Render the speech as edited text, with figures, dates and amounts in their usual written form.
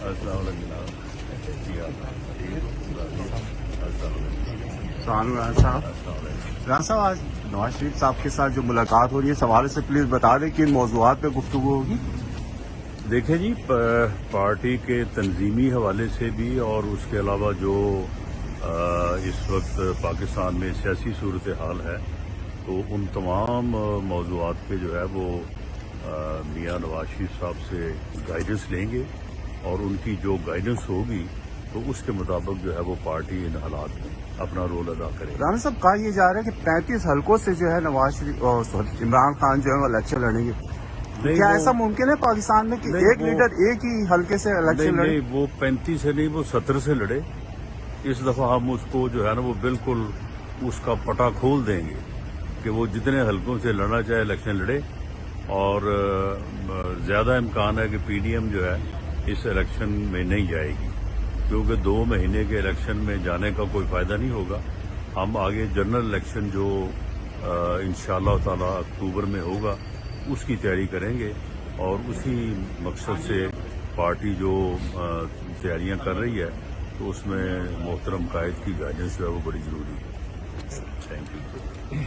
السلام علیکم جناب. جی السلام علیکم. رانا صاحب آج نواز شریف صاحب کے ساتھ جو ملاقات ہو رہی ہے اس حوالے سے پلیز بتا دیں کہ ان موضوعات پہ گفتگو ہوگی. دیکھیں جی، پارٹی کے تنظیمی حوالے سے بھی اور اس کے علاوہ جو اس وقت پاکستان میں سیاسی صورتحال ہے تو ان تمام موضوعات پہ جو ہے وہ میاں نواز شریف صاحب سے گائیڈنس لیں گے اور ان کی جو گائیڈنس ہوگی تو اس کے مطابق جو ہے وہ پارٹی ان حالات میں اپنا رول ادا کرے. رانا صاحب کہا یہ جا رہا ہے کہ 35 حلقوں سے جو ہے نواز شریف عمران خان جو ہے وہ الیکشن لڑیں گے. کیا ایسا ممکن ہے پاکستان میں کہ ایک لیڈر ایک ہی حلقے سے الیکشن لڑے؟ نہیں، وہ 35 سے نہیں، وہ 70 سے لڑے. اس دفعہ ہم اس کو جو ہے نا وہ بالکل اس کا پٹا کھول دیں گے کہ وہ جتنے حلقوں سے لڑنا چاہے الیکشن لڑے. اور زیادہ امکان ہے کہ پی ڈی ایم جو ہے اس الیکشن میں نہیں جائے گی، کیونکہ 2 مہینے کے الیکشن میں جانے کا کوئی فائدہ نہیں ہوگا. ہم آگے جنرل الیکشن جو انشاءاللہ تعالی اکتوبر میں ہوگا اس کی تیاری کریں گے، اور اسی مقصد سے پارٹی جو تیاریاں کر رہی ہے تو اس میں محترم قائد کی گائیڈنس جو ہے وہ بڑی ضروری ہے. Thank you.